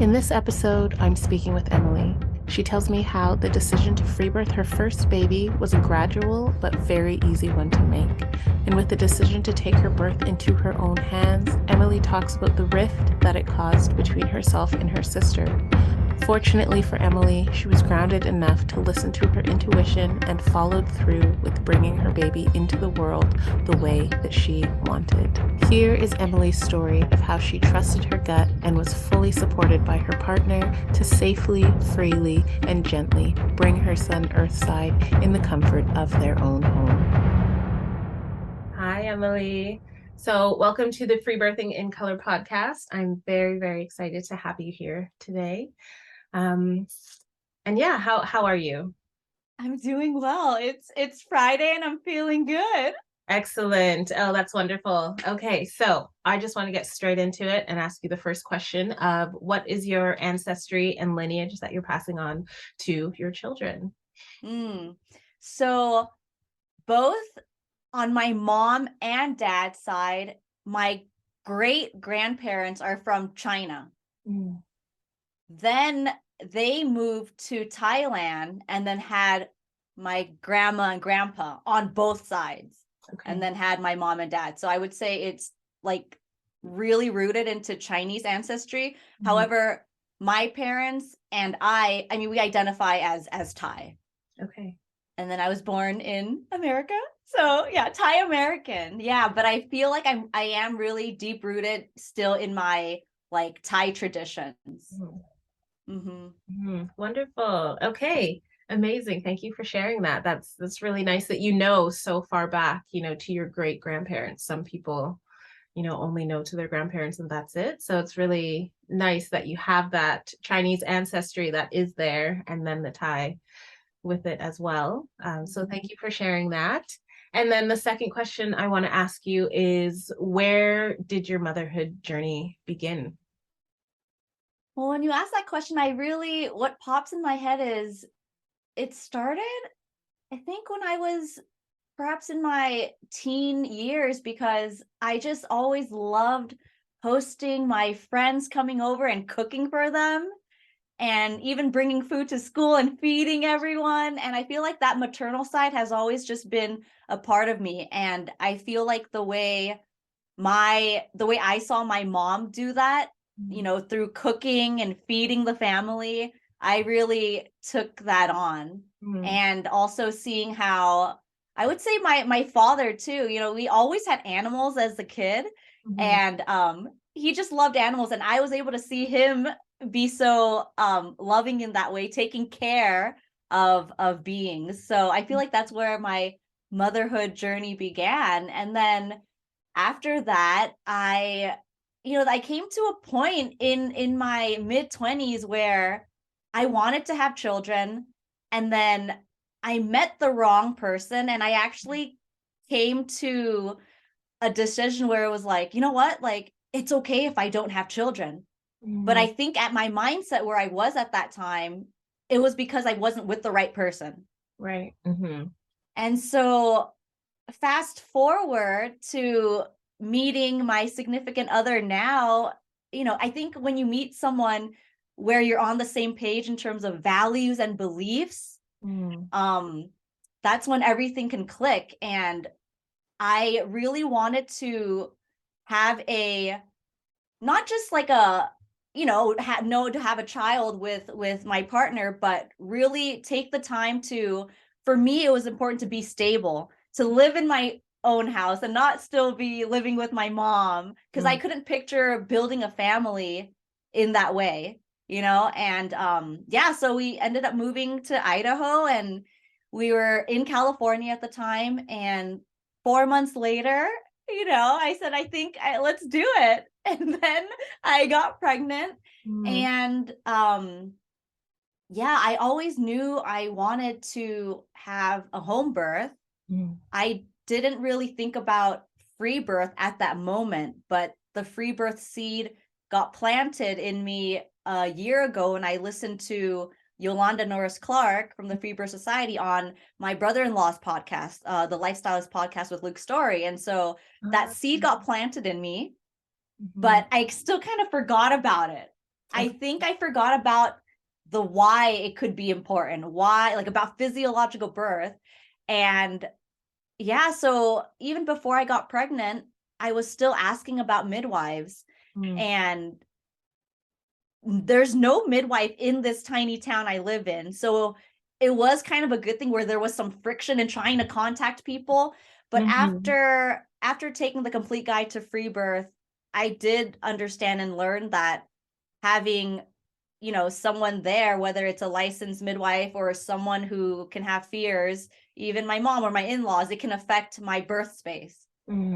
In this episode, I'm speaking with Emily. She tells me how the decision to free birth her first baby was a gradual but very easy one to make. And with the decision to take her birth into her own hands, Emily talks about the rift that it caused between herself and her sister. Fortunately for Emily, she was grounded enough to listen to her intuition and followed through with bringing her baby into the world the way that she wanted. Here is Emily's story of how she trusted her gut and was fully supported by her partner to safely, freely, and gently bring her son Earthside in the comfort of their own home. Hi, Emily. So, welcome to the Free Birthing in Color podcast. I'm very, very excited to have you here today. And yeah, how are you? I'm doing well. It's Friday and I'm feeling good. Excellent. Oh, that's wonderful. Okay, so I just want to get straight into it and ask you the first question of what is your ancestry and lineage that you're passing on to your children? So both on my mom and dad's side, my great grandparents are from China. Mm. Then they moved to Thailand and then had my grandma and grandpa on both sides. Okay. And then had my mom and dad. So I would say it's like really rooted into Chinese ancestry. Mhm. However, my parents and I mean, we identify as Thai. Okay. And then I was born in America. So yeah, Thai American. Yeah, but I feel like I am really deep rooted still in my like Thai traditions. Wonderful. Okay. Amazing. Thank you for sharing that. That's really nice that you know so far back, to your great grandparents. Some people, only know to their grandparents and that's it. So it's really nice that you have that Chinese ancestry that is there and then the Thai with it as well. So thank you for sharing that. And then the second question I want to ask you is, where did your motherhood journey begin? Well, when you ask that question, what pops in my head is it started, I think, when I was perhaps in my teen years, because I just always loved hosting my friends coming over and cooking for them and even bringing food to school and feeding everyone. And I feel like that maternal side has always just been a part of me. And I feel like the way I saw my mom do that, through cooking and feeding the family, I really took that on. Mm. And also seeing how I would say my father too, we always had animals as a kid. Mhm. And he just loved animals, and I was able to see him be so loving in that way, taking care of beings. So I feel like that's where my motherhood journey began. And then after that, I came to a point in my mid-20s where I wanted to have children, and then I met the wrong person, and I actually came to a decision where it was like, you know what? Like, it's okay if I don't have children. But I think at my mindset where I was at that time, it was because I wasn't with the right person. Right. Mm-hmm. And so fast forward to meeting my significant other now, I think when you meet someone where you're on the same page in terms of values and beliefs, um, that's when everything can click. And I really wanted to have not just like to have a child with my partner, but really take the time for me, it was important to be stable, to live in my own house and not still be living with my mom, because I couldn't picture building a family in that way, and yeah, so we ended up moving to Idaho, and we were in California at the time, and 4 months later, I said, let's do it. And then I got pregnant. And yeah, I always knew I wanted to have a home birth. I didn't really think about free birth at that moment, but the free birth seed got planted in me a year ago, and I listened to Yolanda Norris Clark from the Free Birth Society on my brother-in-law's podcast, the Lifestylist podcast with Luke Story. And so that seed got planted in me, but I still kind of forgot about it. I think I forgot about the why it could be important, why, like about physiological birth. And yeah, so even before I got pregnant, I was still asking about midwives. Mm, And there's no midwife in this tiny town I live in. So it was kind of a good thing where there was some friction in trying to contact people. But mhm, after taking the complete guide to free birth, I did understand and learn that having, someone there, whether it's a licensed midwife or someone who can have fears, even my mom or my in-laws, it can affect my birth space.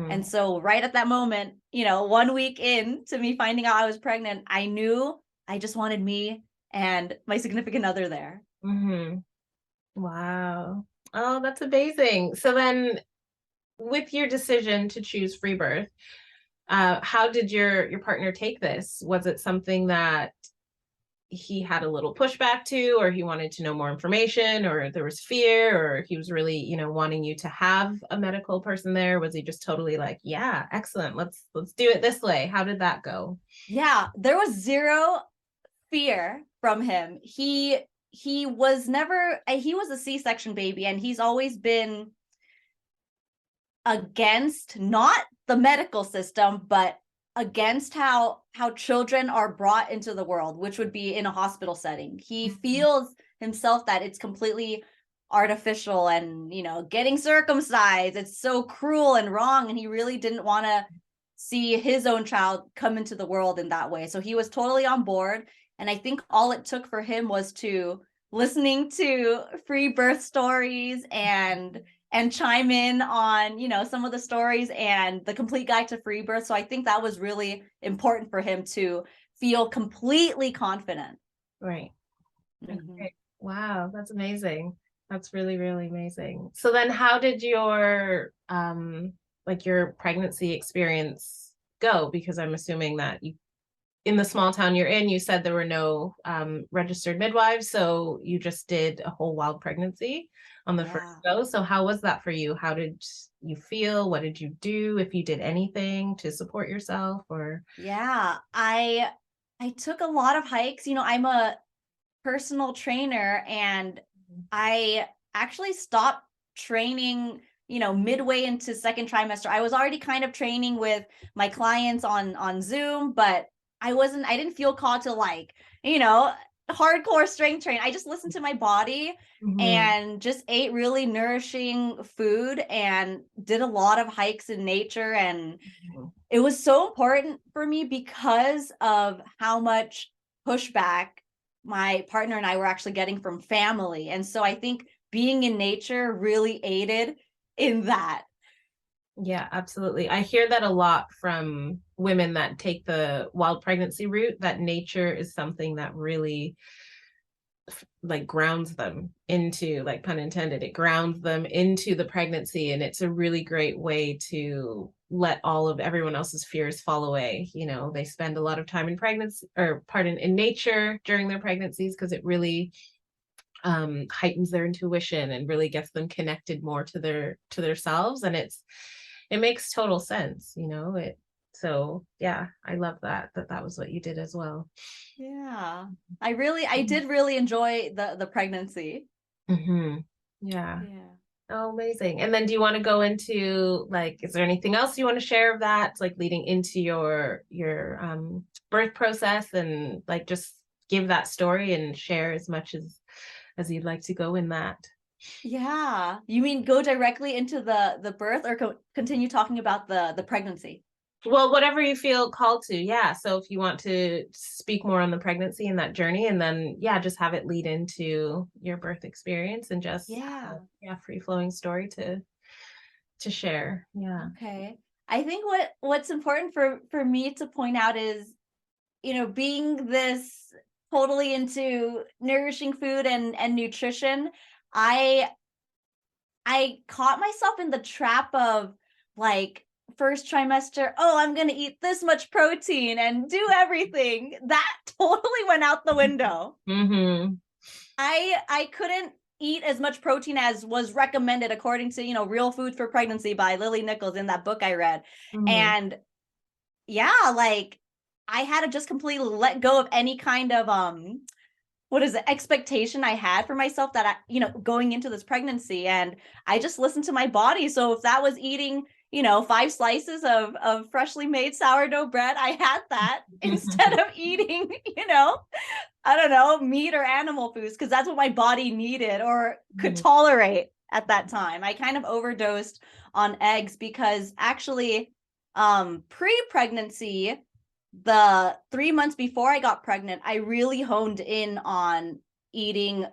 And mhm, so right at that moment, 1 week in to me finding out I was pregnant, I knew I just wanted me and my significant other there. mhm. Wow. Oh, that's amazing. So then with your decision to choose free birth, how did your partner take this? Was it something that he had a little pushback to, or he wanted to know more information, or there was fear, or he was really, wanting you to have a medical person there? Was he just totally like, yeah, excellent, let's do it this way? How did that go? Yeah, there was zero fear from him. He was never he was a C-section baby, and he's always been against not the medical system, but against how children are brought into the world, which would be in a hospital setting. He Mhm, feels himself that it's completely artificial, and getting circumcised, it's so cruel and wrong, and he really didn't want to see his own child come into the world in that way. So he was totally on board, and I think all it took for him was to listening to free birth stories and chime in on, some of the stories and the complete guide to free birth. So I think that was really important for him to feel completely confident. right. Mhm. Okay. Wow, that's amazing. That's really, really amazing. So then how did your your pregnancy experience go? Because I'm assuming that you in the small town you're in, you said there were no registered midwives, so you just did a whole wild pregnancy on the first Yeah. go. So how was that for you? How did you feel? What did you do? If you did anything to support yourself or Yeah. I took a lot of hikes. I'm a personal trainer, and I actually stopped training, midway into second trimester. I was already kind of training with my clients on Zoom, but I didn't feel called to, like, you know, hardcore strength train. I just listened to my body Mhm. and just ate really nourishing food and did a lot of hikes in nature. And Mhm. it was so important for me because of how much pushback my partner and I were actually getting from family. And so I think being in nature really aided in that. Yeah, absolutely. I hear that a lot from women that take the wild pregnancy route, that nature is something that really like grounds them into, like pun intended, it grounds them into the pregnancy, and it's a really great way to let all of everyone else's fears fall away. They spend a lot of time in pregnancy, or pardon, in nature during their pregnancies, because it really heightens their intuition and really gets them connected more to their selves, and it makes total sense, it. So yeah, I love that was what you did as well. Yeah. I did really enjoy the pregnancy. Hmm. Yeah. Yeah. Oh, amazing. And then do you want to go into, like, is there anything else you want to share of that, like leading into your birth process, and like just give that story and share as much as you'd like to go in that? Yeah. You mean go directly into the birth, or continue talking about the pregnancy? Well, whatever you feel called to. Yeah. So if you want to speak more on the pregnancy and that journey, and then yeah, just have it lead into your birth experience, and just have a Yeah. yeah, free flowing story to share. Yeah. Okay. I think what's important for me to point out is, being this totally into nourishing food and nutrition, I I caught myself in the trap of, like, first trimester, oh, I'm going to eat this much protein and do everything. That totally went out the window. Mm-hmm. I couldn't eat as much protein as was recommended according to, Real Food for Pregnancy by Lily Nichols in that book I read. Mm-hmm. And yeah, like I had to just completely let go of any kind of what is it, expectation I had for myself that going into this pregnancy, and I just listened to my body. So if that was eating, 5 slices of freshly made sourdough bread, I had that instead of eating, I don't know, meat or animal foods, because that's what my body needed or could Mhm. tolerate at that time. I kind of overdosed on eggs because actually, pre-pregnancy, the 3 months before I got pregnant, I really honed in on eating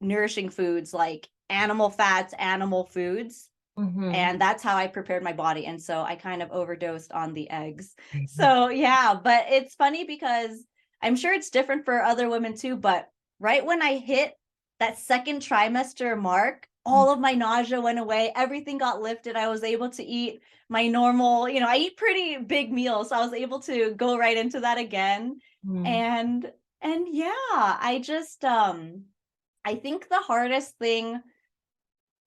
nourishing foods like animal fats, animal foods. Mhm. And that's how I prepared my body. And so I kind of overdosed on the eggs. Mhm. So yeah, but it's funny because I'm sure it's different for other women too. But right when I hit that second trimester mark, all of my nausea went away. Everything got lifted. I was able to eat my normal, I eat pretty big meals. So I was able to go right into that again. Mhm. And yeah, I just I think the hardest thing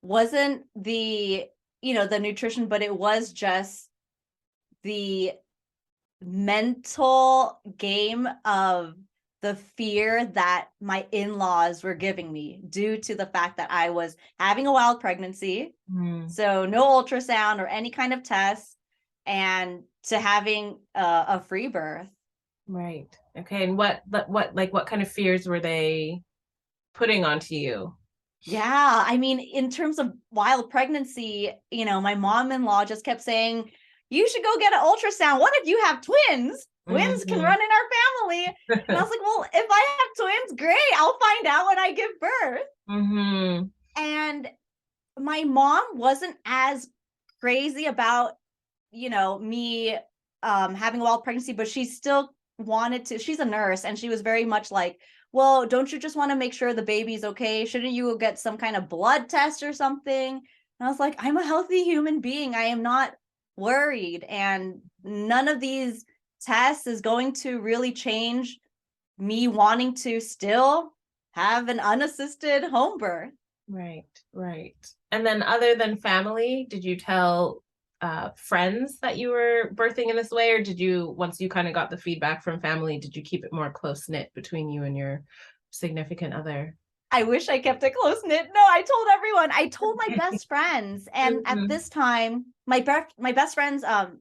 wasn't the nutrition, but it was just the mental game of the fear that my in-laws were giving me due to the fact that I was having a wild pregnancy. Mhm. So no ultrasound or any kind of test, and to having a free birth. Right. Okay. And what kind of fears were they putting onto you? Yeah, I mean, in terms of wild pregnancy, my mom-in-law just kept saying, "You should go get an ultrasound. What if you have twins? Twins can Mhm. run in our family." And I was like, "Well, if I have twins, great. I'll find out when I give birth." Mhm. And my mom wasn't as crazy about, me having a wild pregnancy, but she still wanted to. She's a nurse, and she was very much like, well, don't you just want to make sure the baby's okay? Shouldn't you get some kind of blood test or something? And I was like, I'm a healthy human being. I am not worried, and none of these tests is going to really change me wanting to still have an unassisted home birth. Right, right. And then other than family, did you tell friends that you were birthing in this way, or did you, once you kind of got the feedback from family, did you keep it more close knit between you and your significant other? I wish I kept it close knit. No, I told everyone. I told my best friends, and at Mhm. this time, my best friends have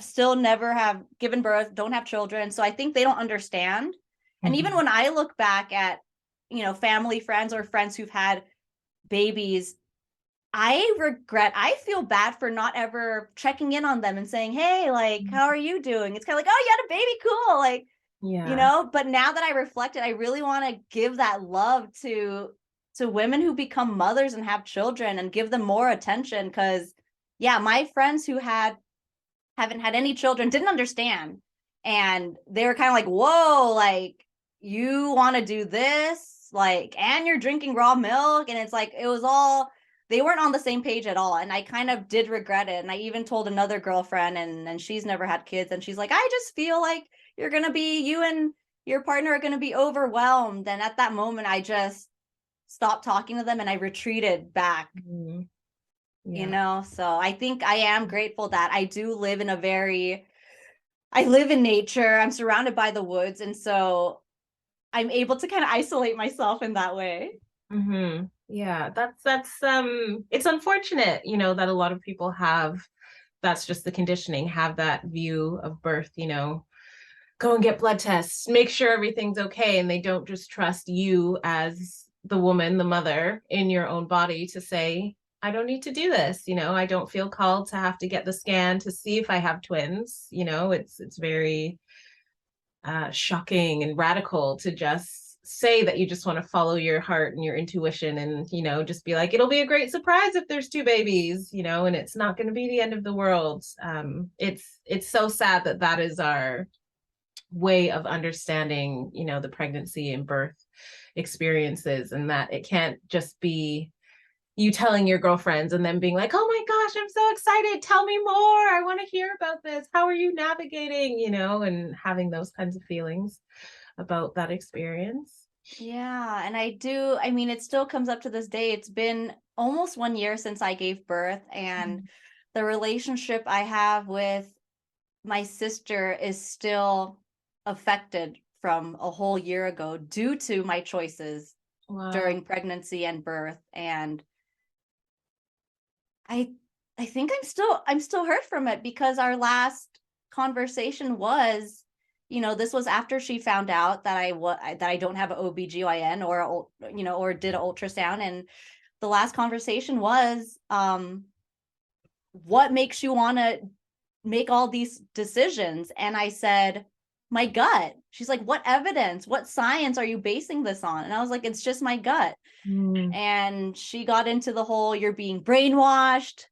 still never have given birth, don't have children, so I think they don't understand. And even Mhm. when I look back at family friends or friends who've had babies, I feel bad for not ever checking in on them and saying, "Hey, like, how are you doing?" It's kind of like, "Oh, you had a baby, cool." Like, Yeah. but now that I reflected, I really want to give that love to women who become mothers and have children and give them more attention, cuz yeah, my friends who haven't had any children didn't understand, and they were kind of like, "Whoa, like, you want to do this, like, and you're drinking raw milk." And it's like it was all, they weren't on the same page at all, and I kind of did regret it. And I even told another girlfriend, and she's never had kids, and she's like, "I just feel like you and your partner are going to be overwhelmed." And at that moment I just stopped talking to them and I retreated back. Mhm. Yeah. So I think I am grateful that I live in nature. I'm surrounded by the woods, and so I'm able to kind of isolate myself in that way. Yeah, that's it's unfortunate, that a lot of people have, that's just the conditioning, have that view of birth, go and get blood tests, make sure everything's okay, and they don't just trust you as the woman, the mother in your own body to say, I don't need to do this, I don't feel called to have to get the scan to see if I have twins. It's very shocking and radical to just say that you just want to follow your heart and your intuition and just be like, it'll be a great surprise if there's two babies, and it's not going to be the end of the world. It's so sad that that is our way of understanding the pregnancy and birth experiences, and that it can't just be you telling your girlfriends and then being like, oh my gosh, I'm so excited, tell me more, I want to hear about this, how are you navigating, and having those kinds of feelings about that experience. Yeah, and I mean, it still comes up to this day. It's been almost 1 year since I gave birth, and the relationship I have with my sister is still affected from a whole year ago due to my choices Wow. during pregnancy and birth. And I I think I'm still hurt from it, because our last conversation was, this was after she found out that I don't have an OBGYN, or did an ultrasound. And the last conversation was, what makes you want to make all these decisions? And I said, my gut. She's like, what evidence, what science are you basing this on? And I was like, it's just my gut. Mm. And she got into the whole, you're being brainwashed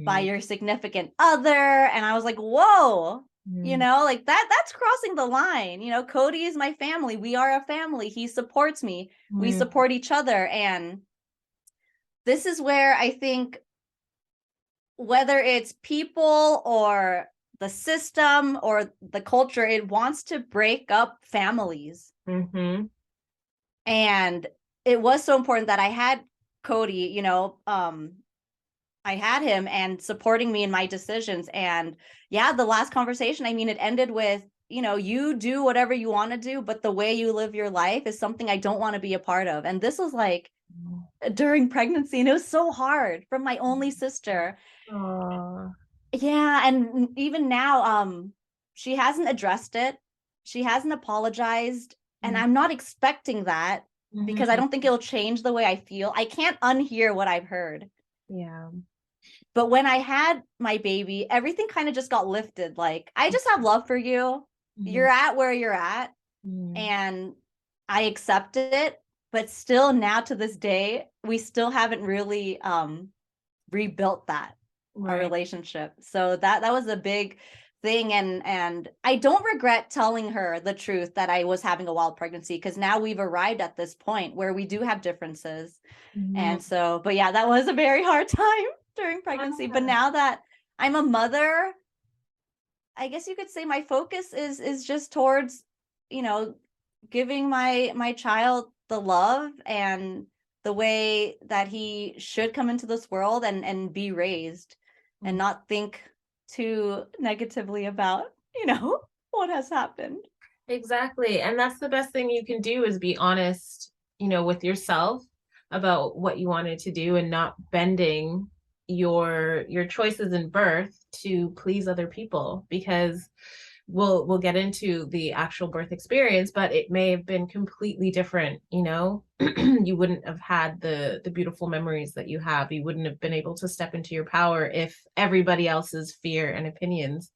by Mm. your significant other. And I was like, whoa, Mm. like that's crossing the line. Cody is my family. We are a family. He supports me. We Mm. support each other. And this is where I think, whether it's people or the system or the culture, it wants to break up families. Mm-hmm. And it was so important that I had Cody, I had him and supporting me in my decisions. And yeah, the last conversation, I mean, it ended with, you do whatever you want to do, but the way you live your life is something I don't want to be a part of. And this was like during pregnancy, and it was so hard, from my only sister. Aw. Yeah, and even now, she hasn't addressed it. She hasn't apologized, and I'm not expecting that, because I Mm-hmm. don't think it'll change the way I feel. I can't unhear what I've heard. Yeah. But when I had my baby, everything kind of just got lifted. Like, I just have love for you. Mm-hmm. You're at where you're at, Mm. and I accept it. But still, now to this day, we still haven't really rebuilt that, our Right. relationship. So that was a big thing. And I don't regret telling her the truth that I was having a wild pregnancy, because now we've arrived at this point where we do have differences. Mm-hmm. And so, but yeah, that was a very hard time during pregnancy. But now that I'm a mother, I guess you could say my focus is just towards, you know, giving my child the love and the way that he should come into this world and be raised, and not think too negatively about, what has happened. Exactly. And that's the best thing you can do, is be honest, with yourself about what you wanted to do, and not bending your choices in birth to please other people, because we'll get into the actual birth experience, but it may have been completely different. You wouldn't have had the beautiful memories that you have. You wouldn't have been able to step into your power if everybody else's fear and opinions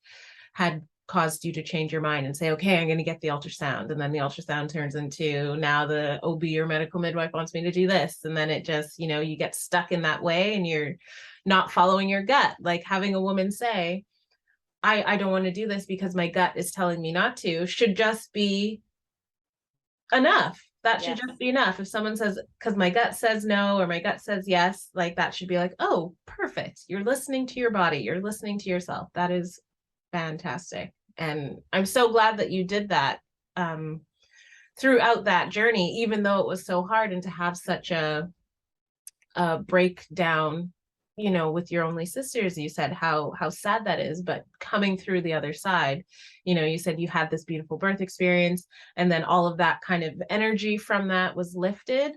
had caused you to change your mind and say, okay, I'm going to get the ultrasound. And then the ultrasound turns into, now the OB or medical midwife wants me to do this. And then it just, you get stuck in that way, and you're not following your gut. Like, having a woman say, I don't want to do this because my gut is telling me not to, should just be enough. That should Yes. just be enough. If someone says, because my gut says no, or my gut says yes, like, that should be like, oh, perfect. You're listening to your body. You're listening to yourself. That is fantastic. And I'm so glad that you did that um, throughout that journey, even though it was so hard, and to have such a breakdown, with your only sisters. You said how sad that is, but coming through the other side, you said you had this beautiful birth experience, and then all of that kind of energy from that was lifted.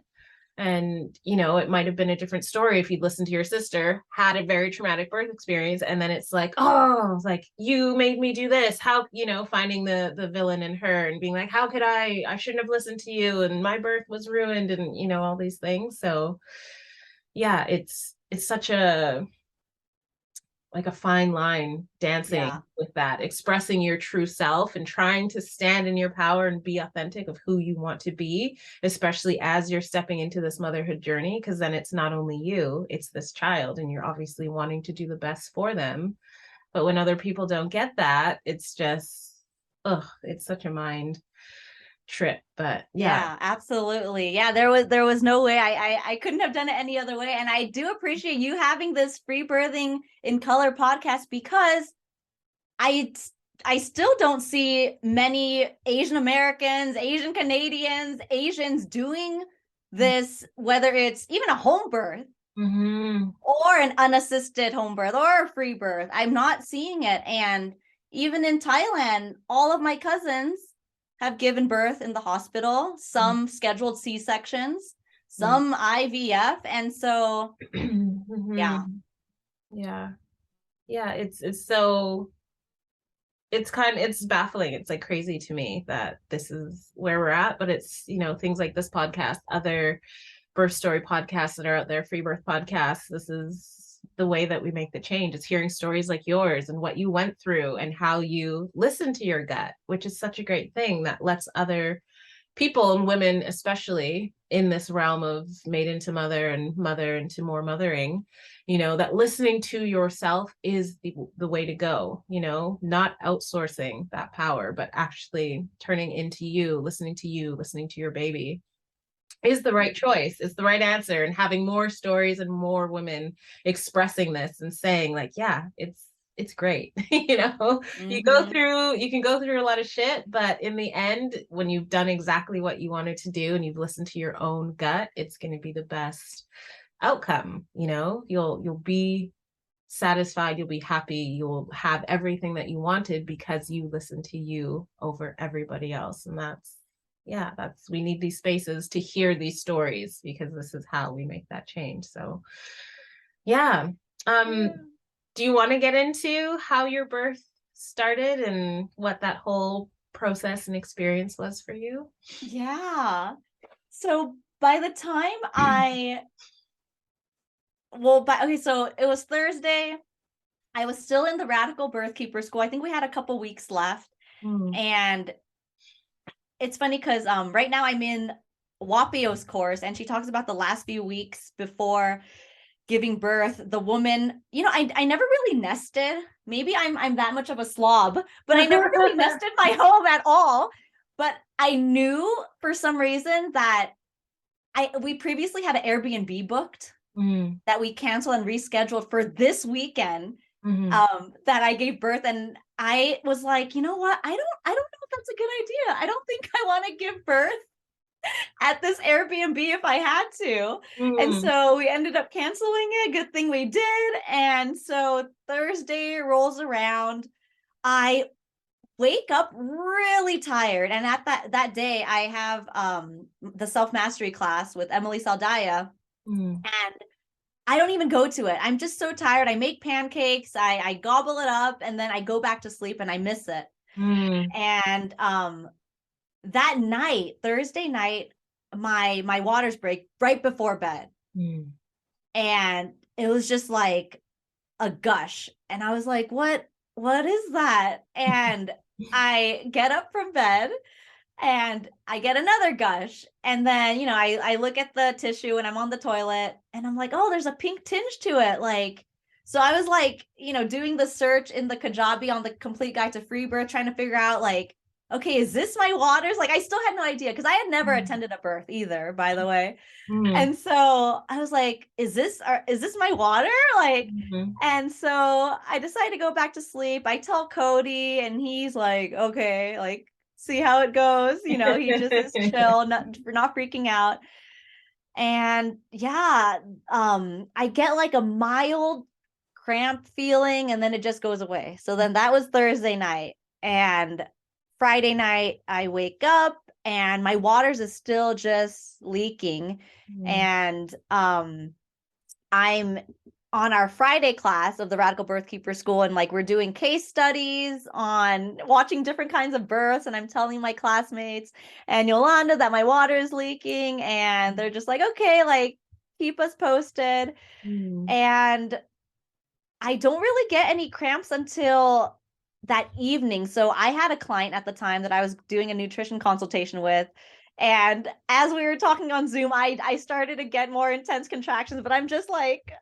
And it might have been a different story if you'd listened to your sister, had a very traumatic birth experience, and then it's like, oh, like, you made me do this. How, finding the villain in her and being like, how could I shouldn't have listened to you, and my birth was ruined, and all these things. So yeah, it's such a, like, a fine line dancing Yeah. with that, expressing your true self and trying to stand in your power and be authentic of who you want to be, especially as you're stepping into this motherhood journey, because then it's not only you, it's this child, and you're obviously wanting to do the best for them. But when other people don't get that, it's just, ugh, it's such a mind trip. But yeah. Yeah, absolutely. Yeah, there was no way I couldn't have done it any other way. And I do appreciate you having this free birthing in color podcast, because I I still don't see many Asian Americans, Asian Canadians, Asians doing this, whether it's even a home birth Mm-hmm. or an unassisted home birth or a free birth. I'm not seeing it. And even in Thailand, all of my cousins, have given birth in the hospital, some scheduled C-sections, some IVF. And so, yeah. Yeah. Yeah. It's so, it's baffling. It's like crazy to me that this is where we're at, but it's, things like this podcast, other birth story podcasts that are out there, free birth podcasts. This is the way that we make the change. It's hearing stories like yours and what you went through and how you listen to your gut, which is such a great thing that lets other people, and women especially in this realm of made into mother and mother into more mothering, that listening to yourself is the way to go, not outsourcing that power, but actually turning into you, listening to your baby is the right choice. It's the right answer. And having more stories and more women expressing this and saying like, yeah, it's great. You can go through a lot of shit, but in the end, when you've done exactly what you wanted to do and you've listened to your own gut, it's going to be the best outcome. You'll be satisfied, you'll be happy, you'll have everything that you wanted because you listened to you over everybody else. And we need these spaces to hear these stories because this is how we make that change. So yeah. Do you want to get into how your birth started and what that whole process and experience was for you? Yeah. So by the time so it was Thursday. I was still in the Radical Birth Keeper School. I think we had a couple weeks left. And it's funny because right now I'm in Wapio's course, and she talks about the last few weeks before giving birth. The woman, I never really nested. Maybe I'm that much of a slob, but I never really nested my home at all. But I knew for some reason that we previously had an Airbnb booked that we canceled and rescheduled for this weekend. That I gave birth, and I was like, you know what? I don't know if that's a good idea. I don't think I want to give birth at this Airbnb if I had to. And so we ended up canceling it. Good thing we did. And so Thursday rolls around. I wake up really tired. And at that day, I have the self-mastery class with Emily Saldaya. And I don't even go to it. I'm just so tired. I make pancakes, I gobble it up, and then I go back to sleep and I miss it. And that night, Thursday night, my waters break right before bed. And it was just like a gush. And I was like, what is that? And I get up from bed and I get another gush. And then, I look at the tissue and I'm on the toilet and I'm like, oh, there's a pink tinge to it. Like, so I was like, doing the search in the Kajabi on the Complete Guide to Free Birth, trying to figure out like, okay, is this my waters? Like, I still had no idea because I had never attended a birth either, by the way. And so I was like, is this my water? Like, and so I decided to go back to sleep. I tell Cody and he's like, okay, like, see how it goes. He just is chill, not freaking out. And yeah, I get like a mild cramp feeling and then it just goes away. So then that was Thursday night. And Friday night, I wake up and my waters is still just leaking. And I'm on our Friday class of the Radical Birth Keeper School, and like we're doing case studies on watching different kinds of births, and I'm telling my classmates and Yolanda that my water is leaking, and they're just like, okay, like keep us posted. And I don't really get any cramps until that evening. So I had a client at the time that I was doing a nutrition consultation with. And as we were talking on Zoom, I started to get more intense contractions, but I'm just like,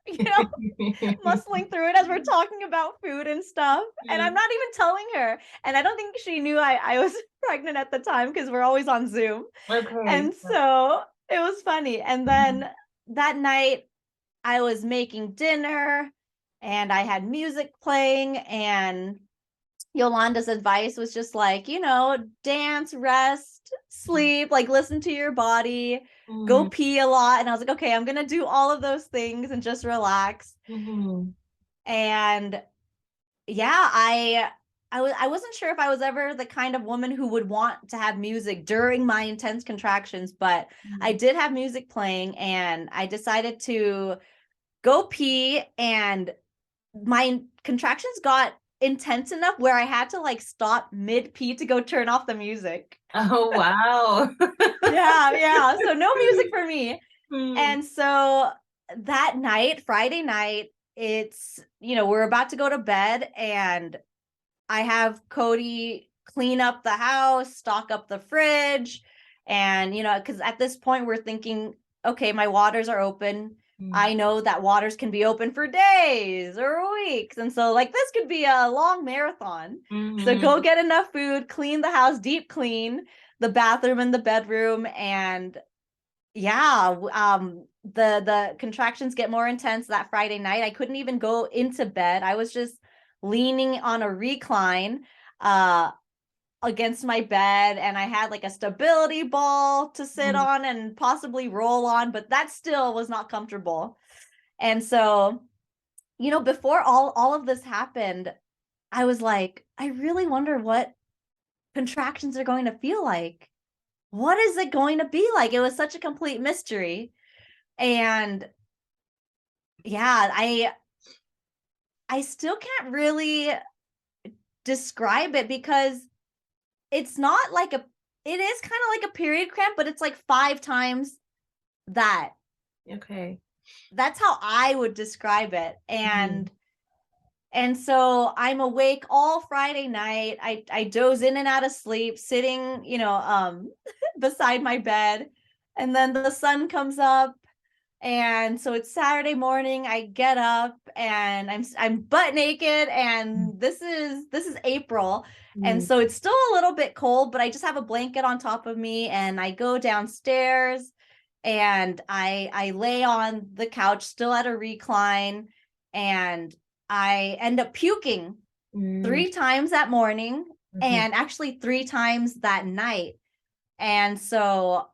muscling through it as we're talking about food and stuff. And I'm not even telling her. And I don't think she knew I was pregnant at the time because we're always on Zoom. And so it was funny. And then that night I was making dinner and I had music playing, and Yolanda's advice was just like, dance, rest, sleep, like listen to your body, go pee a lot. And I was like, okay, I'm going to do all of those things and just relax. And yeah, I wasn't sure if I was ever the kind of woman who would want to have music during my intense contractions, but I did have music playing, and I decided to go pee, and my contractions got intense enough where I had to like stop mid pee to go turn off the music. Oh, wow. Yeah. So no music for me. Mm. And so that night, Friday night, it's, we're about to go to bed, and I have Cody clean up the house, stock up the fridge. And, because at this point we're thinking, okay, my waters are open. I know that waters can be open for days or weeks. And so, like, this could be a long marathon. So go get enough food, clean the house, deep clean the bathroom and the bedroom. And yeah, the contractions get more intense that Friday night. I couldn't even go into bed. I was just leaning on a recline against my bed, and I had like a stability ball to sit on and possibly roll on, but that still was not comfortable. And so, before all of this happened, I was like, I really wonder what contractions are going to feel like. What is it going to be like? It was such a complete mystery. And yeah, I still can't really describe it, because it's not like it is kind of like a period cramp, but it's like 5 times that. Okay. That's how I would describe it. And so I'm awake all Friday night. I doze in and out of sleep, sitting, beside my bed. And then the sun comes up. And so it's Saturday morning. I get up, and I'm butt naked, and this is April. And so it's still a little bit cold, but I just have a blanket on top of me, and I go downstairs, and I lay on the couch still at a recline, and I end up puking 3 times that morning, and actually 3 times that night. And so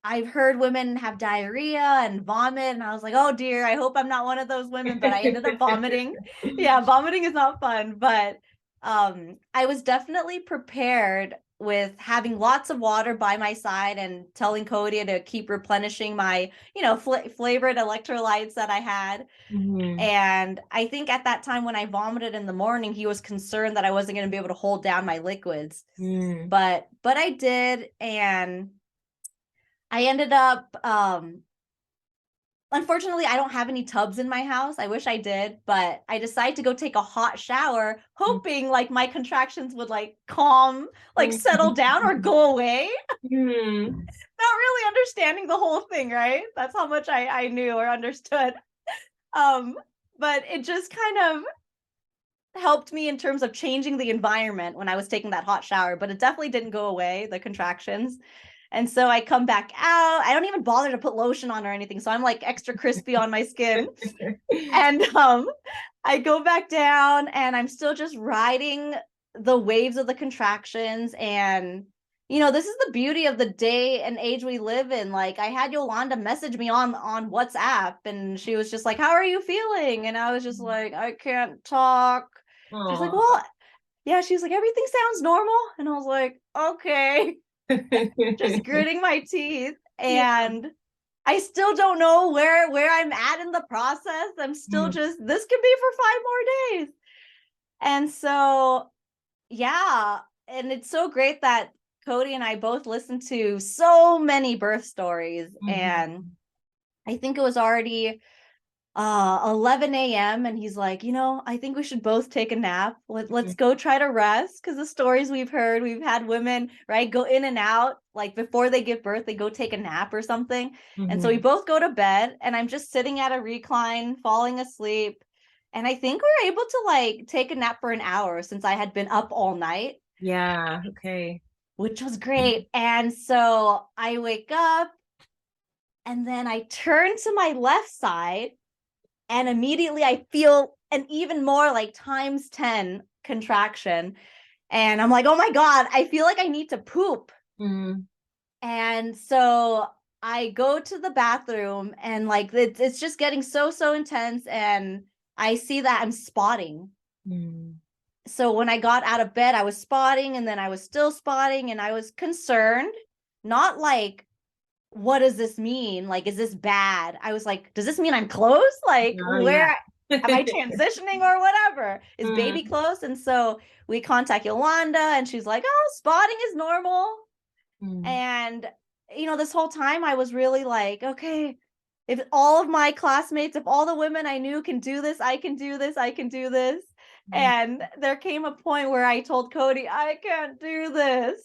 I've heard women have diarrhea and vomit, and I was like, oh dear, I hope I'm not one of those women, but I ended up vomiting. Yeah, vomiting is not fun, but I was definitely prepared with having lots of water by my side and telling Cody to keep replenishing my, flavored electrolytes that I had. And I think at that time when I vomited in the morning, he was concerned that I wasn't going to be able to hold down my liquids. But I did, and I ended up unfortunately, I don't have any tubs in my house. I wish I did, but I decided to go take a hot shower, hoping like my contractions would like calm, like settle down or go away. Not really understanding the whole thing, right? That's how much I knew or understood. But it just kind of helped me in terms of changing the environment when I was taking that hot shower, but it definitely didn't go away, the contractions. And so I come back out. I don't even bother to put lotion on or anything. So I'm like extra crispy on my skin. And I go back down, and I'm still just riding the waves of the contractions. And, this is the beauty of the day and age we live in. Like, I had Yolanda message me on WhatsApp, and she was just like, how are you feeling? And I was just like, I can't talk. She's like, well, yeah, she's like, everything sounds normal. And I was like, okay. Just gritting my teeth. And I still don't know where I'm at in the process. I'm still just, this could be for 5 more days. And so, yeah. And it's so great that Cody and I both listened to so many birth stories. And I think it was already 11 a.m. and he's like, I think we should both take a nap. Let's go try to rest, because the stories we've heard, we've had women, right, go in and out, like before they give birth, they go take a nap or something. And so we both go to bed, and I'm just sitting at a recline, falling asleep. And I think we were able to like take a nap for an hour, since I had been up all night. Yeah, okay. Which was great. And so I wake up, and then I turn to my left side, and immediately I feel an even more like times 10 contraction. And I'm like, oh my God, I feel like I need to poop. And so I go to the bathroom, and like it's just getting so intense. And I see that I'm spotting. so when I got out of bed, I was spotting, and then I was still spotting, and I was concerned, not like, what does this mean? Like, is this bad? I was like, does this mean I'm close? Like, Oh, yeah. where am I transitioning or whatever? Is baby Mm, close? And so we contact Yolanda, and she's like, oh, spotting is normal. mm, And, this whole time I was really like, okay, if all of my classmates, if all the women I knew can do this, I can do this, I can do this. mm. And there came a point where I told Cody, I can't do this.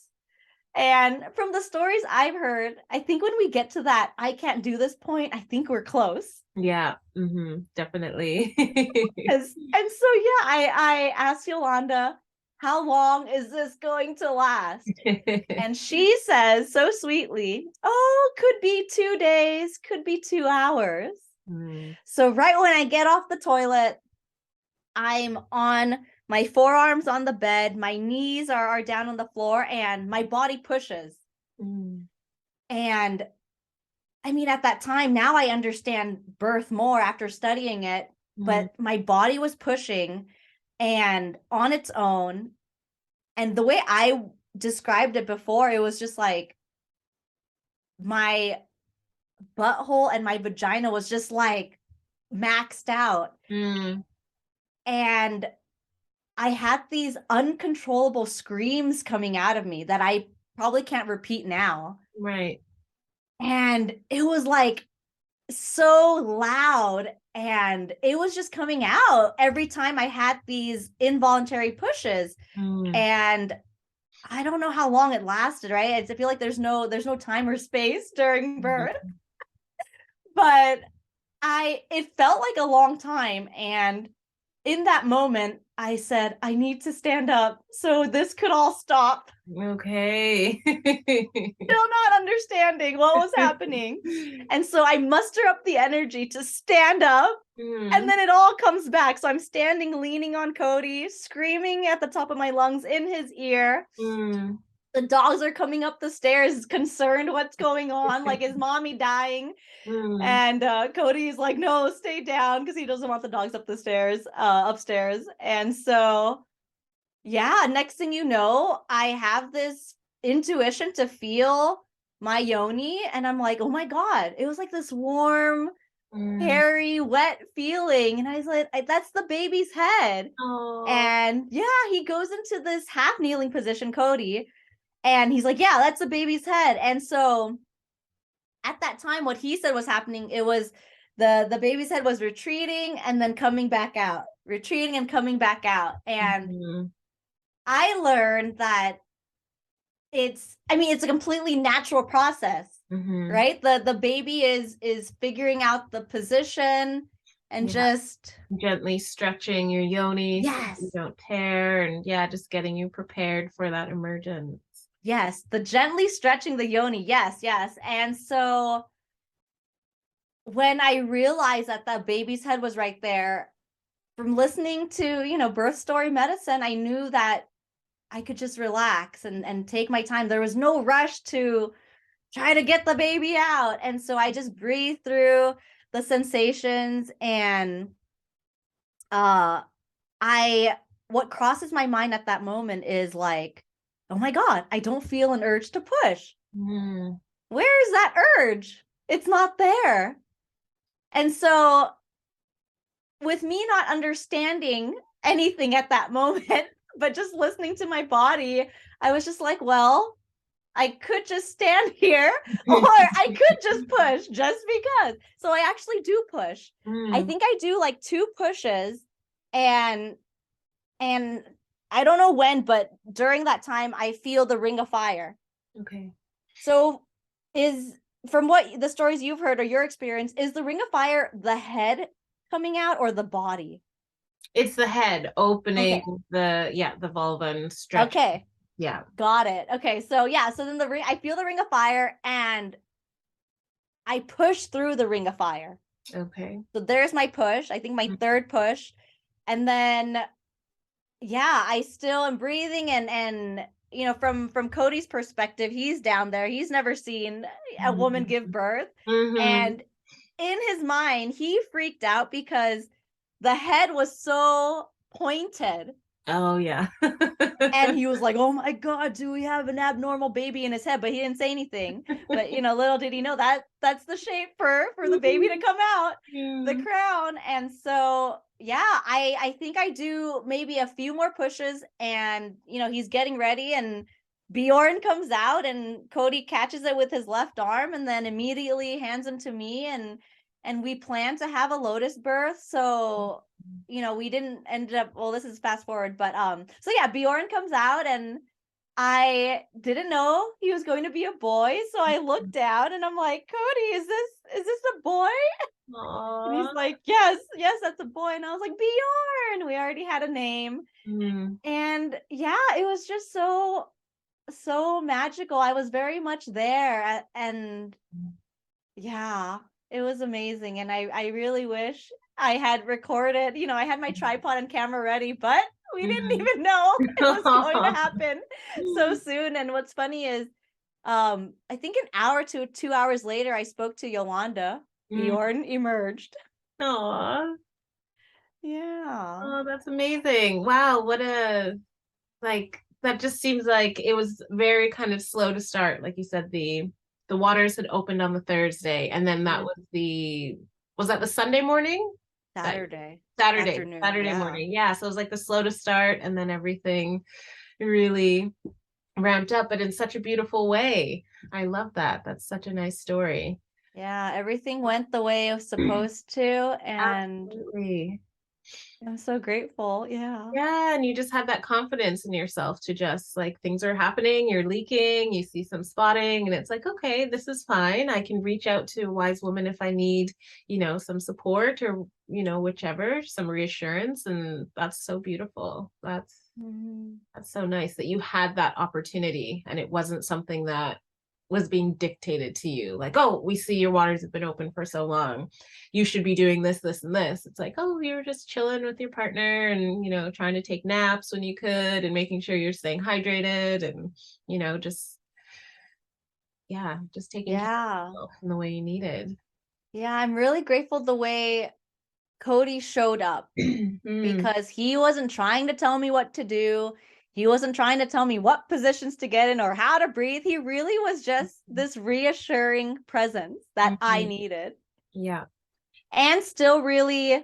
And from the stories I've heard, I think when we get to that I can't do this point, I think we're close. Yeah, definitely. And so yeah, I asked Yolanda, how long is this going to last? And she says so sweetly, oh, could be 2 days, could be 2 hours. Mm, So right when I get off the toilet, I'm on my forearms on the bed, my knees are down on the floor, and my body pushes. mm, And I mean, at that time, now I understand birth more after studying it, mm, but my body was pushing and on its own. And the way I described it before, it was just like my butthole and my vagina was just like maxed out. mm. And I had these uncontrollable screams coming out of me that I probably can't repeat now. Right. And it was like so loud, and it was just coming out every time I had these involuntary pushes. Mm, And I don't know how long it lasted, right? I feel like there's no time or space during birth, mhm. but it felt like a long time. And in that moment, I said, I need to stand up so this could all stop. Okay. Still not understanding what was happening. And so I muster up the energy to stand up, and Mm, then it all comes back. So I'm standing, leaning on Cody, screaming at the top of my lungs in his ear. mm, The dogs are coming up the stairs, concerned what's going on. Like, is mommy dying? mm, And Cody's like, no, stay down, because he doesn't want the dogs up the stairs, upstairs. And so, yeah, next thing you know, I have this intuition to feel my yoni, and I'm like, oh my God, it was like this warm, mm. hairy, wet feeling. And I was like, that's the baby's head. Oh. And yeah, he goes into this half kneeling position, Cody, and he's like, yeah, that's the baby's head. And so at that time, what he said was happening, it was the baby's head was retreating and then coming back out, retreating and coming back out. And Mhm, I learned that it's a completely natural process, mhm. right? The baby is figuring out the position and Yeah, just, gently stretching your yoni so you yes, don't tear, and yeah, just getting you prepared for that emergence. yes, the gently stretching the yoni. Yes, yes. And so when I realized that the baby's head was right there, from listening to, birth story medicine, I knew that I could just relax and take my time. There was no rush to try to get the baby out. And so I just breathed through the sensations, and uh I what crosses my mind at that moment is like, oh my God, I don't feel an urge to push. Mm, Where is that urge? It's not there. And so, with me not understanding anything at that moment, but just listening to my body, I was just like, well, I could just stand here, or I could just push just because. So I actually do push. I mm, think I do like 2 pushes, and and I don't know when, but during that time I feel the ring of fire. okay. So is from what the stories you've heard or your experience, is the ring of fire the head coming out or the body? It's the head opening Okay. the vulva and stretch. Okay. Yeah. Got it. Okay. So yeah, so then I feel the ring of fire, and I push through the ring of fire. Okay. So there's my push. I think my third push. And then yeah, I still am breathing, and from Cody's perspective, he's down there. He's never seen a woman give birth. Mm-hmm. And in his mind, he freaked out because the head was so pointed. Oh yeah. And he was like, "Oh my God, do we have an abnormal baby in his head?" But he didn't say anything. But little did he know that that's the shape for the baby to come out, the Yeah. crown. And so yeah, I think I do maybe a few more pushes, and he's getting ready, and Bjorn comes out, and Cody catches it with his left arm and then immediately hands him to me, and we plan to have a lotus birth. So we didn't end up, well, this is fast forward, but so yeah, Bjorn comes out, and I didn't know he was going to be a boy. So I looked down and I'm like, "Cody, is this a boy?" And he's Aw. like, "Yes, yes, that's a boy." And I was like, "Bjorn." We already had a name. Mm. And yeah, it was just so magical. I was very much there, and yeah, it was amazing. And I really wish I had recorded, I had my tripod and camera ready, but we didn't Mhm. even know it was going to happen so soon. And what's funny is, I think an hour to 2 hours later, I spoke to Yolanda. Mm. Bjorn emerged. Aw. Yeah. Oh, that's amazing. Wow, what a like that just seems like it was very kind of slow to start. Like you said, the waters had opened on the Thursday, and then that Mm, was that the Sunday morning? That Saturday Saturday, afternoon. Saturday Yeah. morning. Yeah, so it was like the slow to start, and then everything really ramped up, but in such a beautiful way. I love that. That's such a nice story. Yeah. Everything went the way it was supposed to. And Absolutely. I'm so grateful. Yeah. Yeah, and you just have that confidence in yourself to just like things are happening, you're leaking, you see some spotting, and it's like, okay, this is fine. I can reach out to a wise woman if I need, some support or, whichever, some reassurance. And that's so beautiful. Mhm. That's so nice that you had that opportunity and it wasn't something that was being dictated to you. Like, oh, we see your waters have been open for so long. You should be doing this, this, and this. It's like, oh, you were just chilling with your partner and, trying to take naps when you could and making sure you're staying hydrated and, just, yeah, just taking care of Yeah. yourself in the way you needed. Yeah. I'm really grateful the way Cody showed up, Mm, because he wasn't trying to tell me what to do. He wasn't trying to tell me what positions to get in or how to breathe. He really was just this reassuring presence that I mhm. needed, Yeah. and still really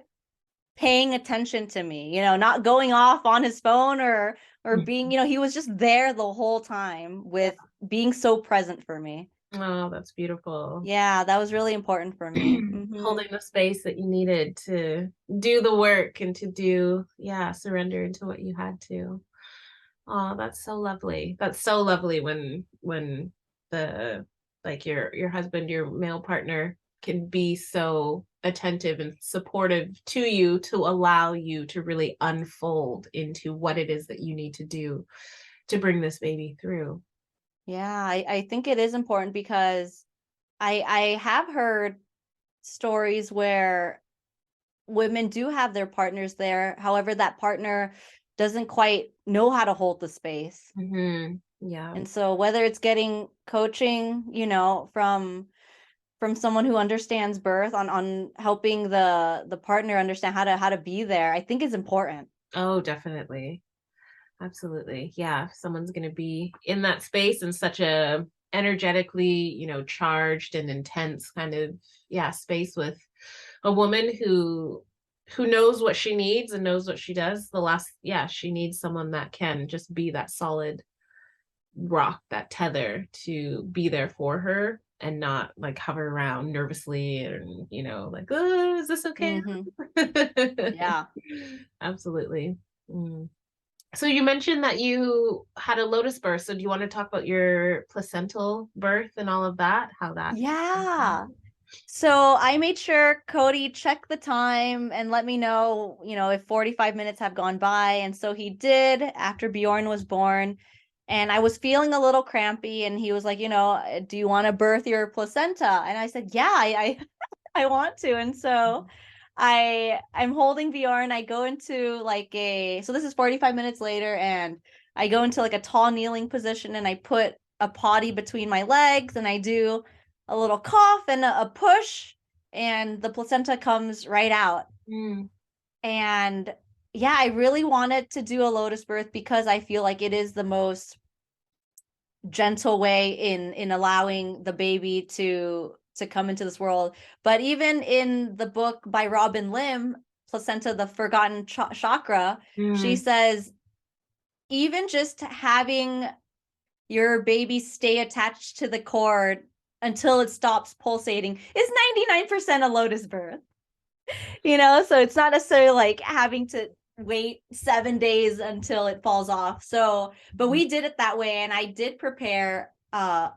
paying attention to me, not going off on his phone or being, he was just there the whole time Yeah. with being so present for me. Oh, that's beautiful. Yeah, that was really important for me. Holding the space that you needed to do the work and to do, yeah, surrender into what you had to. Oh, that's so lovely. That's so lovely when the like your husband, your male partner can be so attentive and supportive to you to allow you to really unfold into what it is that you need to do to bring this baby through. Yeah, I think it is important, because I have heard stories where women do have their partners there. However, that partner doesn't quite know how to hold the space. Yeah. And so whether it's getting coaching, from someone who understands birth on helping the partner understand how to be there, I think is important. Oh, definitely. Absolutely. Yeah. If someone's going to be in that space in such a energetically, charged and intense kind of, yeah, space with a woman who knows what she needs and knows what she does. Yeah, she needs someone that can just be that solid rock, that tether to be there for her and not like hover around nervously and, like, oh, is this okay? Hmm. Yeah. Absolutely. Mm. So you mentioned that you had a lotus birth. So do you want to talk about your placental birth and all of that? How that? Yeah. So I made sure Cody checked the time and let me know, if 45 minutes have gone by. And so he did after Bjorn was born. And I was feeling a little crampy, and he was like, "Do you want to birth your placenta?" And I said, "Yeah, I want to." And so I'm holding Bjorn. I go into so this is 45 minutes later, and I go into like a tall kneeling position, and I put a potty between my legs, and I do a little cough and a push, and the placenta comes right out. Mm, And yeah, I really wanted to do a lotus birth because I feel like it is the most gentle way in allowing the baby to come into this world. But even in the book by Robin Lim, Placenta, the Forgotten Chakra, she Mm. says even just having your baby stay attached to the cord until it stops pulsating is 99% a lotus birth. So it's not necessarily like having to wait 7 days until it falls off. So, but we did it that way, and I did prepare a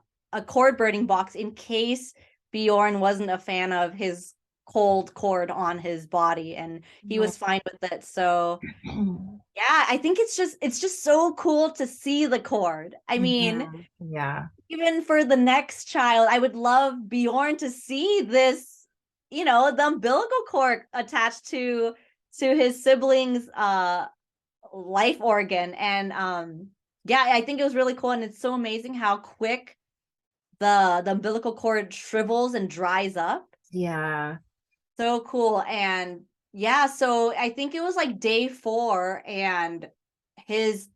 cord burning box in case Bjorn wasn't a fan of his cold cord on his body, and he Oh. was fine with it. So yeah, I think it's just so cool to see the cord. I mean, Mhm. Yeah. even for the next child, I would love Bjorn to see this, the umbilical cord attached to his siblings' life organ. And yeah, I think it was really cool. And it's so amazing how quick the umbilical cord shrivels and dries up. Yeah. So cool. And yeah, so I think it was like day 4, and his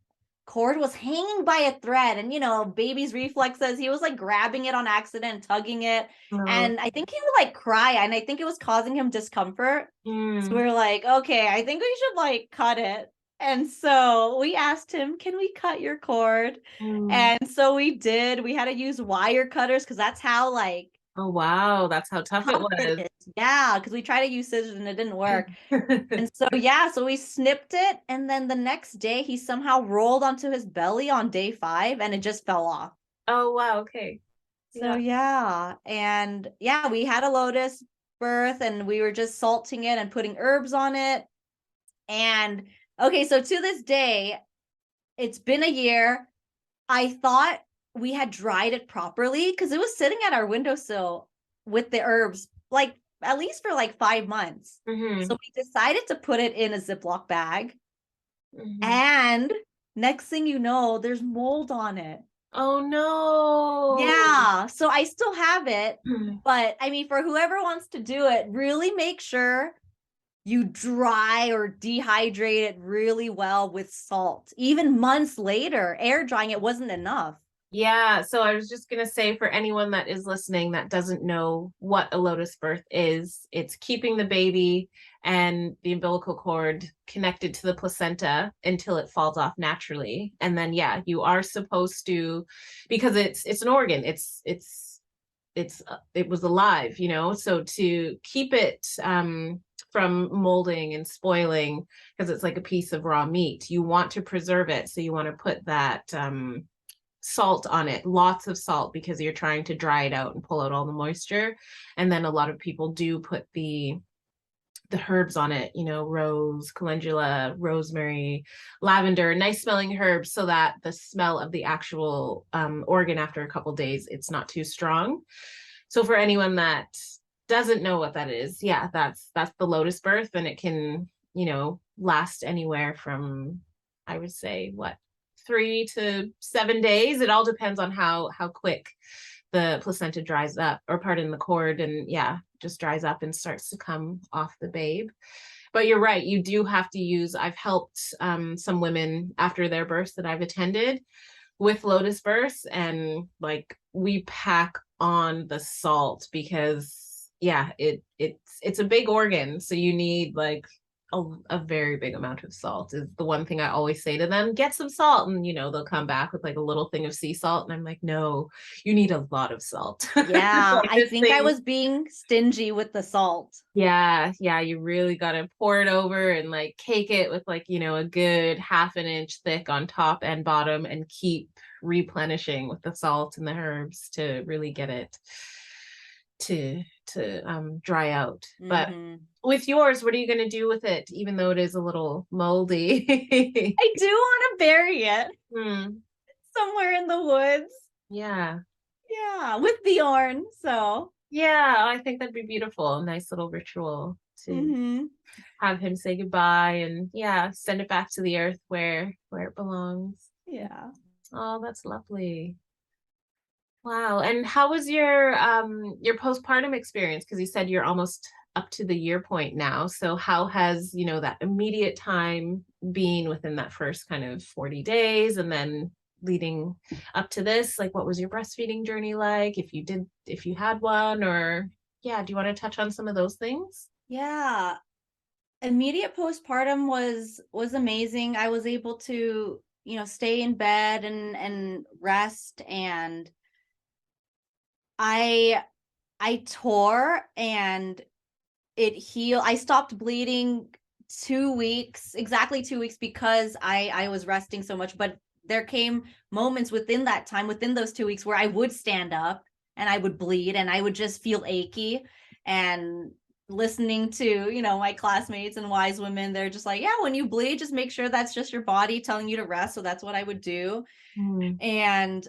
cord was hanging by a thread. And baby's reflexes, he was like grabbing it on accident, tugging it. Oh. And I think he would like cry, and I think it was causing him discomfort. So we Mm. were like, okay, I think we should like cut it. And so we asked him, can we cut your cord? Mm. And so we did. We had to use wire cutters because that's how like Oh, wow. That's how tough it tough it was. is. Yeah, because we tried to use scissors and it didn't work. And so yeah, so we snipped it, and then the next day he somehow rolled onto his belly on day 5, and it just fell off. Oh, wow. Okay. So Yeah. yeah, and yeah, we had a lotus birth, and we were just salting it and putting herbs on it. And okay, so to this day, it's been a year. I thought we had dried it properly because it was sitting at our windowsill with the herbs, like at least for like 5 months. Hmm. So we decided to put it in a Ziploc bag. Hmm. And next thing you know, there's mold on it. Oh, no. Yeah. So I still have it. But I mean, for whoever wants to do it, really make sure you dry or dehydrate it really well with salt. Even months later, air drying it wasn't enough. Yeah, so I was just going to say for anyone that is listening that doesn't know what a lotus birth is, it's keeping the baby and the umbilical cord connected to the placenta until it falls off naturally. And then yeah, you are supposed to, because it's an organ. It was alive, so to keep it from molding and spoiling, because it's like a piece of raw meat, you want to preserve it, so you want to put that salt on it, lots of salt, because you're trying to dry it out and pull out all the moisture. And then a lot of people do put the herbs on it, rose, calendula, rosemary, lavender, nice smelling herbs, so that the smell of the actual organ after a couple days, it's not too strong. So for anyone that doesn't know what that is, yeah, that's the lotus birth, and it can, last anywhere from, I would say, what, 3 to 7 days. It all depends on how quick the placenta dries up, or pardon, the cord, and yeah, just dries up and starts to come off the babe. But you're right, you do have to use, I've helped some women after their births that I've attended with lotus births, and like we pack on the salt, because yeah, it's a big organ, so you need like a very big amount of salt is the one thing I always say to them. Get some salt, and they'll come back with like a little thing of sea salt, and I'm like, no, you need a lot of salt. Yeah, Like I this think I thing, was being stingy with the salt. yeah, you really got to pour it over and like cake it with like, a good half an inch thick on top and bottom, and keep replenishing with the salt and the herbs to really get it to dry out. But Hmm. with yours, what are you going to do with it, even though it is a little moldy? I do want to bury it Hmm. somewhere in the woods. Yeah. Yeah, with Bjorn. So, Yeah, I think that'd be beautiful. A nice little ritual to hmm have him say goodbye, and yeah, send it back to the earth where it belongs. yeah. Oh, that's lovely. Wow. And how was your postpartum experience? Because you said you're almost up to the year point now. So how has, that immediate time been within that first kind of 40 days and then leading up to this? Like, what was your breastfeeding journey like? If you had one, or yeah, do you want to touch on some of those things? Yeah. Immediate postpartum was amazing. I was able to, stay in bed and rest, and I tore and it healed. I stopped bleeding 2 weeks, exactly 2 weeks, because I was resting so much. But there came moments within that time, within those 2 weeks, where I would stand up and I would bleed and I would just feel achy. And listening to, my classmates and wise women, they're just like, yeah, when you bleed, just make sure that's just your body telling you to rest. So that's what I would do. Mm. And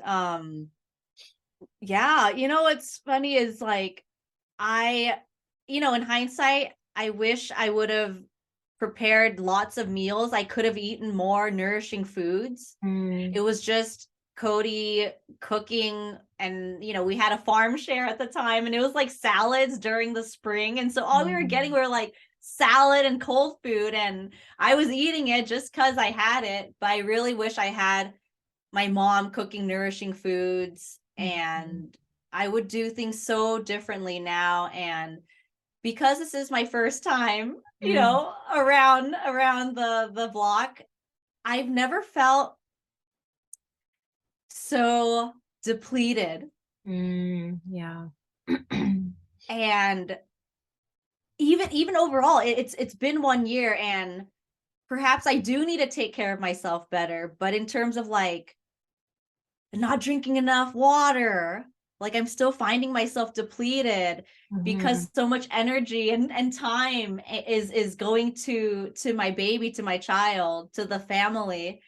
yeah, what's funny is like, in hindsight, I wish I would have prepared lots of meals. I could have eaten more nourishing foods. Mm. It was just Cody cooking, and we had a farm share at the time, and it was like salads during the spring. And so all we were getting were like salad and cold food, and I was eating it just because I had it. But I really wish I had my mom cooking nourishing foods, and I would do things so differently now. And because this is my first time, Mm. around the block, I've never felt so depleted. Yeah. And even overall, it's been 1 year, and perhaps I do need to take care of myself better. But in terms of like not drinking enough water, like I'm still finding myself depleted Mhm. because so much energy and time is going to my baby, to my child, to the family.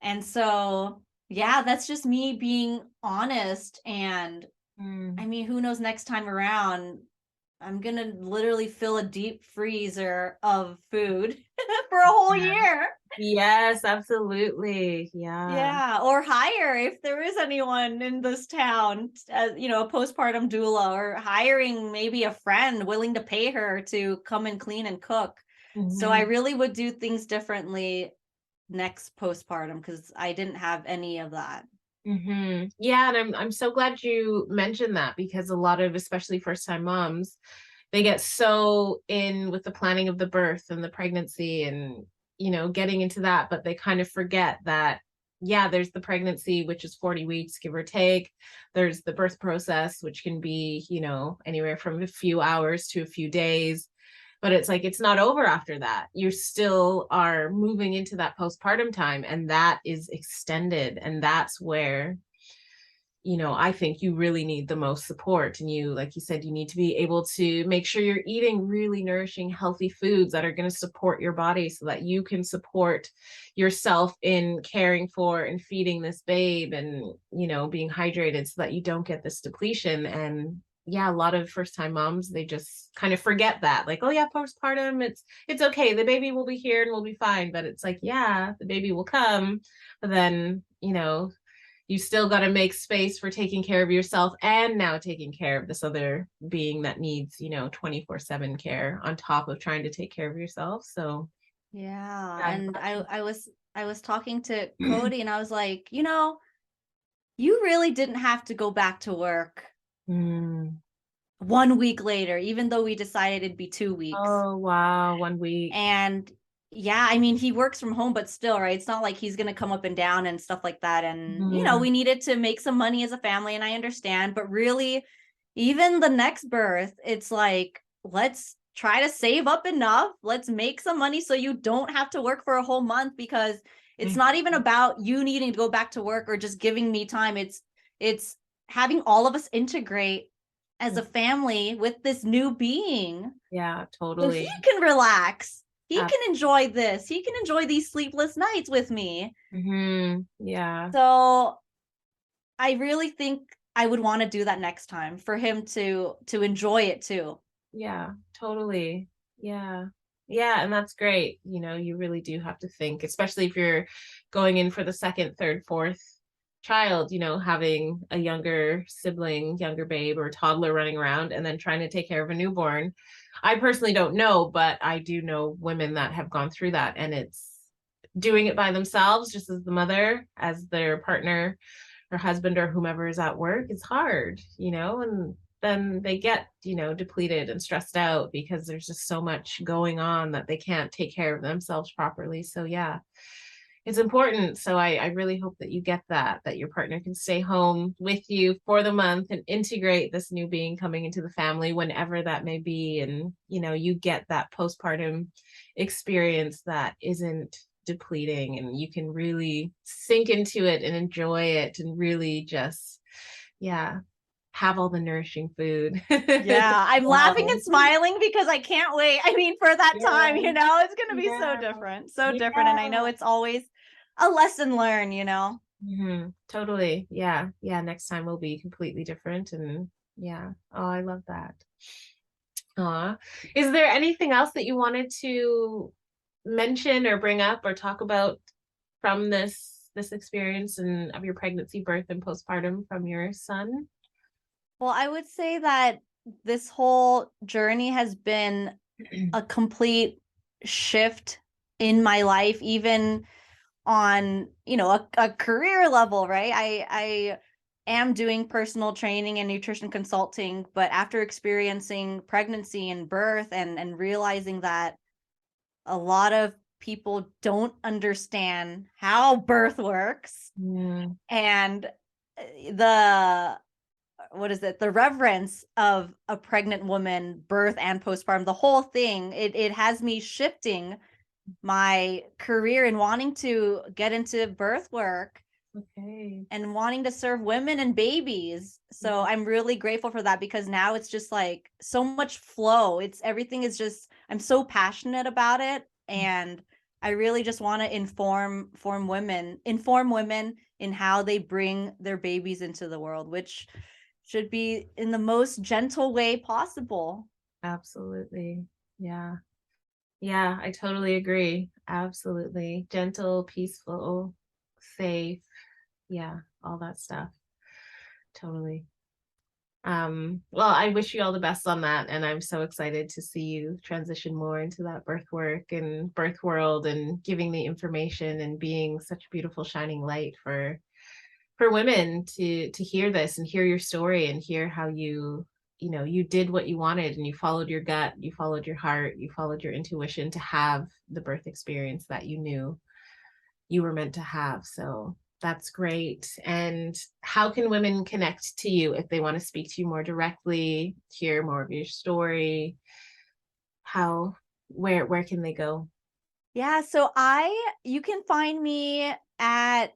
And so yeah, that's just me being honest. And I Mm. mean, who knows, next time around I'm gonna literally fill a deep freezer of food for a whole Yeah. year. Yes, absolutely. Yeah. Yeah, or hire, if there is anyone in this town, a postpartum doula, or hiring maybe a friend willing to pay her to come and clean and cook. So I Mhm. really would do things differently next postpartum, because I didn't have any of that. Yeah, and I'm so glad you mentioned that, because a lot of, especially first time moms, they get so in with the planning of the birth and the pregnancy and getting into that, but they kind of forget that yeah, there's the pregnancy, which is 40 weeks give or take. There's the birth process, which can be, anywhere from a few hours to a few days. But it's like it's not over after that. You still are moving into that postpartum time, and that is extended, and that's where I think you really need the most support. And you, like you said, you need to be able to make sure you're eating really nourishing, healthy foods that are going to support your body so that you can support yourself in caring for and feeding this babe, and, being hydrated so that you don't get this depletion. And yeah, a lot of first time moms, they just kind of forget that, like, oh yeah, postpartum, it's okay, the baby will be here and we'll be fine. But it's like, yeah, the baby will come, but then you still got to make space for taking care of yourself and now taking care of this other being that needs 24/7 care on top of trying to take care of yourself. So Yeah, yeah, I'm and glad I was talking to you. Cody, and I was like, you really didn't have to go back to work Mm. 1 week later, even though we decided it'd be 2 weeks. Oh wow, 1 week. And yeah, I mean, he works from home, but still, right? It's not like he's going to come up and down and stuff like that. And, Mm. we needed to make some money as a family, and I understand. But really, even the next birth, it's like, let's try to save up enough. Let's make some money so you don't have to work for a whole month, because it's not even about you needing to go back to work or just giving me time. It's having all of us integrate as a family with this new being, Yeah, so he totally. can relax. He can enjoy this. He can enjoy these sleepless nights with me. Yeah. So I really think I would want to do that next time for him to enjoy it too. Yeah, totally. Yeah. Yeah, and that's great. You really do have to think, especially if you're going in for the second, third, fourth child, you know, having a younger sibling, younger babe or toddler running around and then trying to take care of a newborn. I personally don't know, but I do know women that have gone through that, and it's doing it by themselves, just as the mother, as their partner or husband or whomever is at work. It's hard, you know, and then they get, you know, depleted and stressed out because there's just so much going on that they can't take care of themselves properly. So yeah, it's important. So I really hope that you get that, that your partner can stay home with you for the month and integrate this new being coming into the family whenever that may be. And, you know, you get that postpartum experience that isn't depleting, and you can really sink into it and enjoy it and really just, yeah, have all the nourishing food. Yeah, I'm laughing Wow. and smiling because I can't wait. I mean, for that time, Yeah. you know, it's going to be so Yeah. different, so Yeah. different. And I know it's always a lesson learned, you know. Totally. Yeah. Yeah. Next time will be completely different. And yeah. Oh, I love that. Aw. Is there anything else that you wanted to mention or bring up or talk about from this experience and of your pregnancy, birth, and postpartum from your son? Well, I would say that this whole journey has been a complete shift in my life, even on, you know, a career level, right? I am doing personal training and nutrition consulting, but after experiencing pregnancy and birth and realizing that a lot of people don't understand how birth works, Yeah. and the what is it, the reverence of a pregnant woman, birth and postpartum, the whole thing, it has me shifting my career and wanting to get into birth work Okay. and wanting to serve women and babies. So Yeah. I'm really grateful for that, because now it's just like so much flow. It's everything is just, I'm so passionate about it, and I really just want to inform women in how they bring their babies into the world, which should be in the most gentle way possible. Absolutely. Yeah. Yeah, I totally agree. Absolutely. Gentle, peaceful, safe. Yeah, all that stuff. Totally. Well, I wish you all the best on that, and I'm so excited to see you transition more into that birth work and birth world and giving the information and being such a beautiful shining light for women to hear this and hear your story and hear how you know, you did what you wanted and you followed your gut, you followed your heart, you followed your intuition to have the birth experience that you knew you were meant to have. So that's great. And how can women connect to you if they want to speak to you more directly, hear more of your story? How, where can they go? Yeah, so you can find me at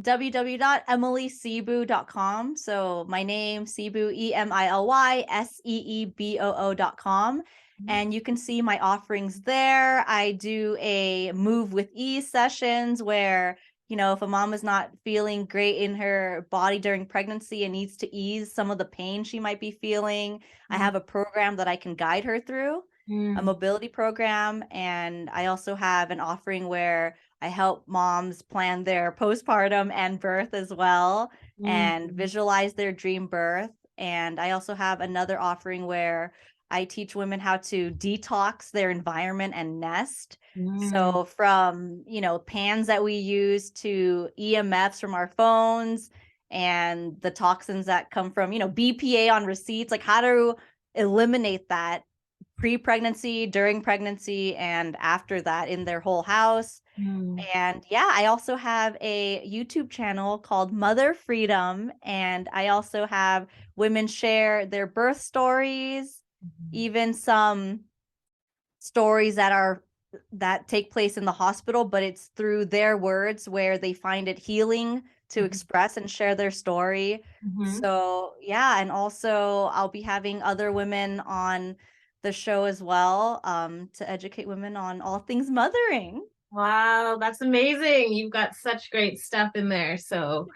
www.emilyseeboo.com. So my name, Seeboo, EMILYSEEBOO.com. And you can see my offerings there. I do a Move with Ease sessions where, you know, if a mom is not feeling great in her body during pregnancy and needs to ease some of the pain she might be feeling, I have a program that I can guide her through, a Mm, mobility program. And I also have an offering where I help moms plan their postpartum and birth as well, and mm, visualize their dream birth. And I also have another offering where I teach women how to detox their environment and nest. mm, So from, you know, pans that we use to EMFs from our phones and the toxins that come from, you know, BPA on receipts, like how to eliminate that pre-pregnancy, during pregnancy, and after that in their whole house. mm, And yeah, I also have a YouTube channel called Mother Freedom, and I also have women share their birth stories, mhm, even some stories that take place in the hospital, but it's through their words where they find it healing to mhm, express and share their story. mhm. So, yeah, and also I'll be having other women on the show as well, to educate women on all things mothering. Wow, that's amazing. You've got such great stuff in there. So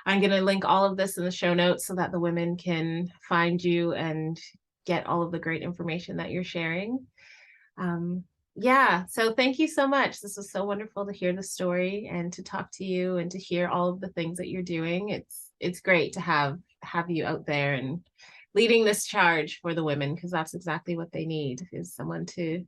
I'm going to link all of this in the show notes so that the women can find you and get all of the great information that you're sharing. Um, Yeah, so thank you so much. This was so wonderful to hear the story and to talk to you and to hear all of the things that you're doing. It's great to have you out there and leading this charge for the women, because that's exactly what they need, is someone to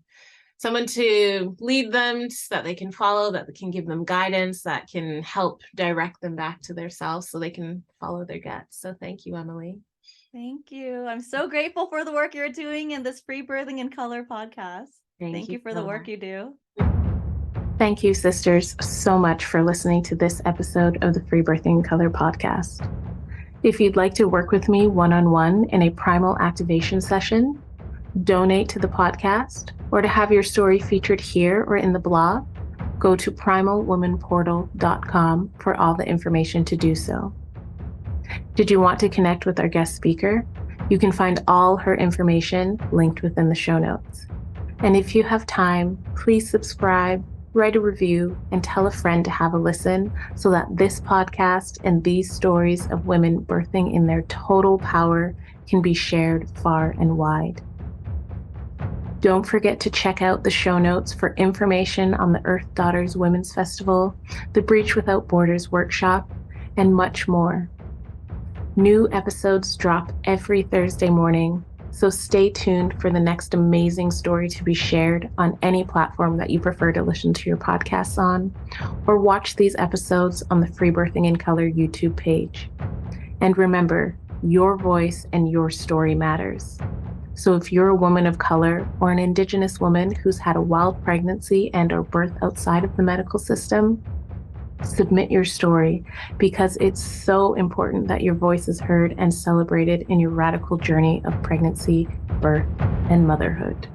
lead them so that they can follow, that can give them guidance, that can help direct them back to their selves so they can follow their guts. So thank you, Emily. Thank you. I'm so grateful for the work you're doing in this Free Birthing in Color podcast. Thank you for the work you do. Thank you, sisters, so much for listening to this episode of the Free Birthing in Color podcast. If you'd like to work with me one-on-one in a primal activation session, donate to the podcast, or to have your story featured here or in the blog, go to primalwomanportal.com for all the information to do so. Did you want to connect with our guest speaker? You can find all her information linked within the show notes. And if you have time, please subscribe, write a review, and tell a friend to have a listen so that this podcast and these stories of women birthing in their total power can be shared far and wide. Don't forget to check out the show notes for information on the Earth Daughters Women's Festival, the Breach Without Borders workshop, and much more. New episodes drop every Thursday morning, so stay tuned for the next amazing story to be shared on any platform that you prefer to listen to your podcasts on, or watch these episodes on the Free Birthing in Color YouTube page. And remember, your voice and your story matters. So if you're a woman of color or an Indigenous woman who's had a wild pregnancy and or birth outside of the medical system, submit your story, because it's so important that your voice is heard and celebrated in your radical journey of pregnancy, birth, and motherhood.